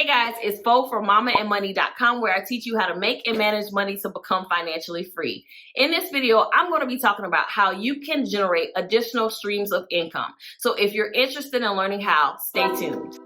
guys, it's Fo from mamaandmoney.com, where I teach you how to make and manage money to become financially free. In this video, I'm going to be talking about how you can generate additional streams of income. So if you're interested in learning how, stay tuned.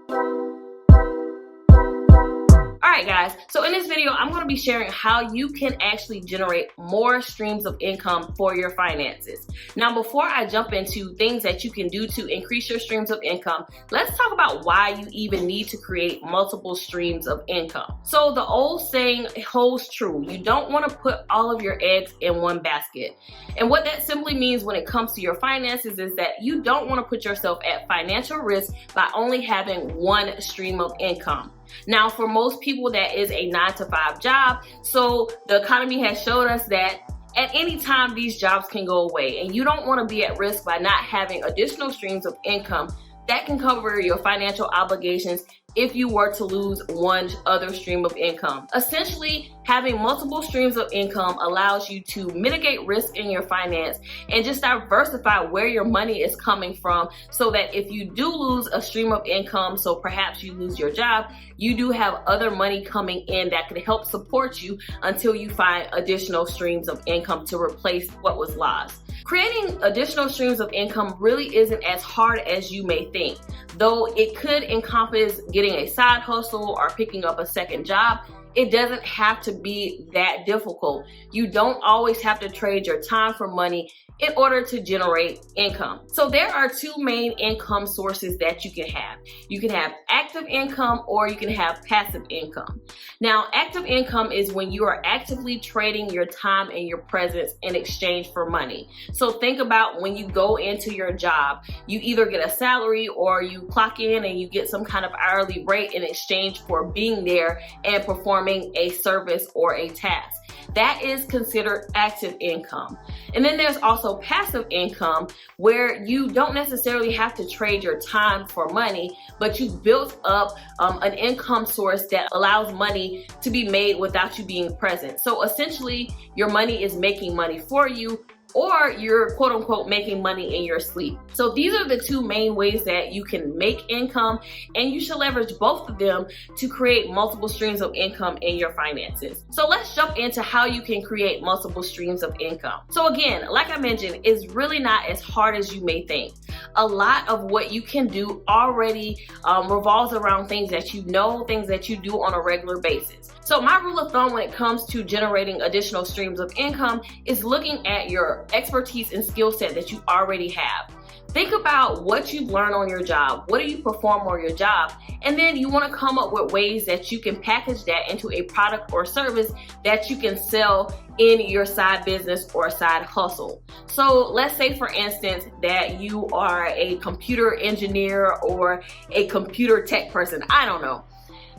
Alright guys, so in this video, I'm going to be sharing how you can actually generate more streams of income for your finances. Now, before I jump into things that you can do to increase your streams of income, let's talk about why you even need to create multiple streams of income. So the old saying holds true. You don't want to put all of your eggs in one basket. And what that simply means when it comes to your finances is that you don't want to put yourself at financial risk by only having one stream of income. Now, for most people, that is a 9-to-5 job. So the economy has showed us that at any time, these jobs can go away, and you don't want to be at risk by not having additional streams of income that can cover your financial obligations if you were to lose one other stream of income. Essentially, having multiple streams of income allows you to mitigate risk in your finance and just diversify where your money is coming from, so that if you do lose a stream of income, so perhaps you lose your job, you do have other money coming in that can help support you until you find additional streams of income to replace what was lost. Creating additional streams of income really isn't as hard as you may think. Though it could encompass getting a side hustle or picking up a second job, it doesn't have to be that difficult. You don't always have to trade your time for money in order to generate income. So there are two main income sources that you can have. You can have active income or you can have passive income. Now, active income is when you are actively trading your time and your presence in exchange for money. So think about when you go into your job, you either get a salary or you clock in and you get some kind of hourly rate in exchange for being there and performing a service or a task. That is considered active income. And then there's also passive income, where you don't necessarily have to trade your time for money, but you built up an income source that allows money to be made without you being present. So essentially, your money is making money for you, or you're quote unquote making money in your sleep. So these are the two main ways that you can make income, and you should leverage both of them to create multiple streams of income in your finances. So let's jump into how you can create multiple streams of income. So again, like I mentioned, it's really not as hard as you may think. A lot of what you can do already revolves around things that you know, things that you do on a regular basis. So my rule of thumb when it comes to generating additional streams of income is looking at your expertise and skill set that you already have. Think about what you've learned on your job. What do you perform on your job? And then you want to come up with ways that you can package that into a product or service that you can sell in your side business or side hustle. So let's say, for instance, that you are a computer engineer or a computer tech person. I don't know.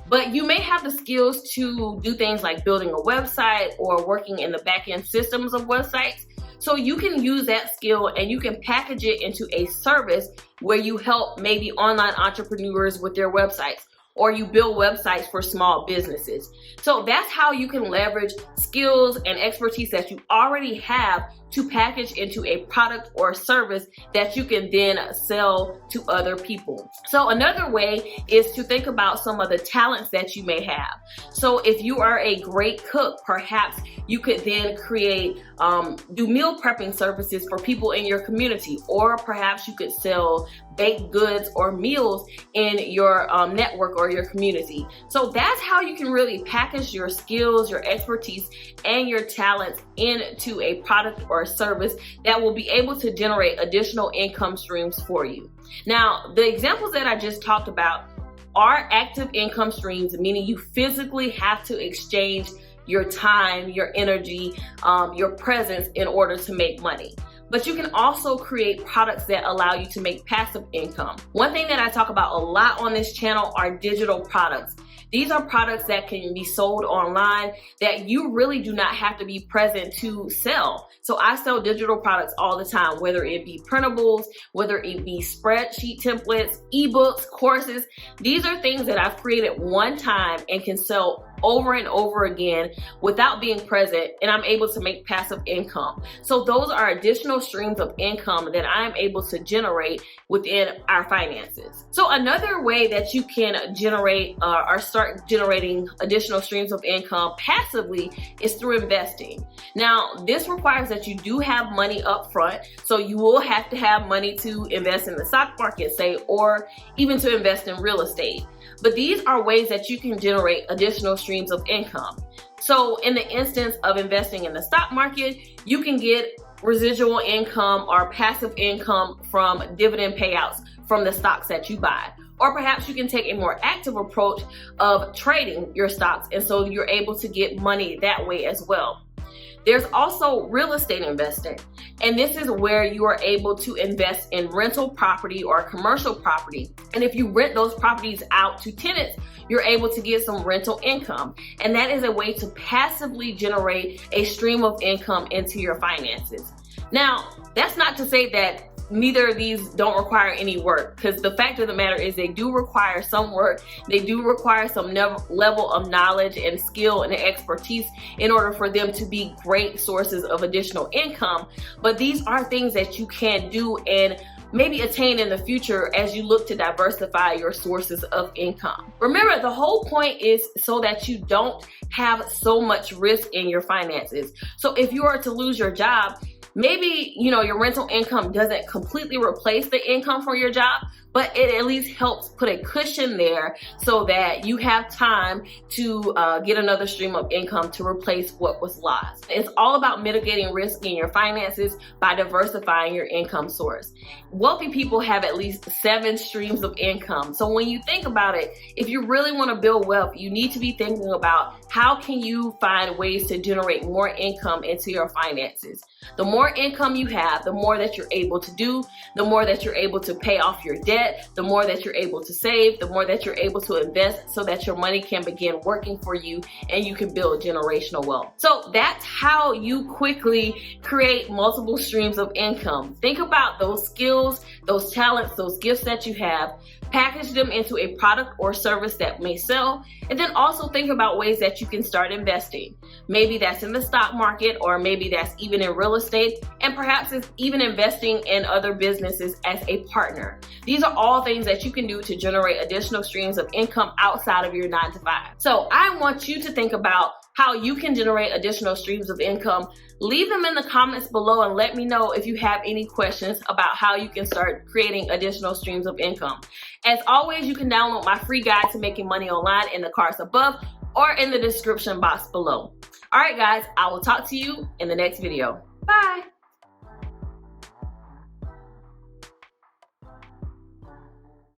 But you may have the skills to do things like building a website or working in the back-end systems of websites. So you can use that skill and you can package it into a service where you help maybe online entrepreneurs with their websites, or you build websites for small businesses. So that's how you can leverage skills and expertise that you already have to package into a product or service that you can then sell to other people. So another way is to think about some of the talents that you may have. So if you are a great cook, perhaps you could then do meal prepping services for people in your community, or perhaps you could sell baked goods or meals in your network or your community. So that's how you can really package your skills, your expertise, and your talents into a product or a service that will be able to generate additional income streams for you. Now, the examples that I just talked about are active income streams, meaning you physically have to exchange your time, your energy, your presence in order to make money. But you can also create products that allow you to make passive income. One thing that I talk about a lot on this channel are digital products. These are products that can be sold online that you really do not have to be present to sell. So I sell digital products all the time, whether it be printables, whether it be spreadsheet templates, ebooks, courses. These are things that I've created one time and can sell over and over again without being present, and I'm able to make passive income. So those are additional streams of income that I'm able to generate within our finances. So another way that you can generate or start generating additional streams of income passively is through investing. Now, this requires that you do have money up front. So you will have to have money to invest in the stock market, say, or even to invest in real estate. But these are ways that you can generate additional streams of income. So in the instance of investing in the stock market, you can get residual income or passive income from dividend payouts from the stocks that you buy. Or perhaps you can take a more active approach of trading your stocks, and so you're able to get money that way as well. There's also real estate investing, and this is where you are able to invest in rental property or commercial property. And if you rent those properties out to tenants, you're able to get some rental income. And that is a way to passively generate a stream of income into your finances. Now, that's not to say that neither of these don't require any work, because the fact of the matter is they do require some work. They do require some level of knowledge and skill and expertise in order for them to be great sources of additional income. But these are things that you can do and maybe attain in the future as you look to diversify your sources of income. Remember, the whole point is so that you don't have so much risk in your finances. So if you are to lose your job, maybe, your rental income doesn't completely replace the income from your job, but it at least helps put a cushion there so that you have time to get another stream of income to replace what was lost. It's all about mitigating risk in your finances by diversifying your income source. Wealthy people have at least 7 streams of income. So when you think about it, if you really want to build wealth, you need to be thinking about how can you find ways to generate more income into your finances. The more income you have, the more that you're able to do, the more that you're able to pay off your debt, the more that you're able to save, the more that you're able to invest so that your money can begin working for you and you can build generational wealth. So that's how you quickly create multiple streams of income. Think about those skills, those talents, those gifts that you have, package them into a product or service that may sell, and then also think about ways that you can start investing. Maybe that's in the stock market, or maybe that's even in real estate, and perhaps it's even investing in other businesses as a partner. These are all things that you can do to generate additional streams of income outside of your 9-to-5. So I want you to think about how you can generate additional streams of income. Leave them in the comments below and let me know if you have any questions about how you can start creating additional streams of income. As always, you can download my free guide to making money online in the cards above or in the description box below. All right, guys, I will talk to you in the next video. Bye.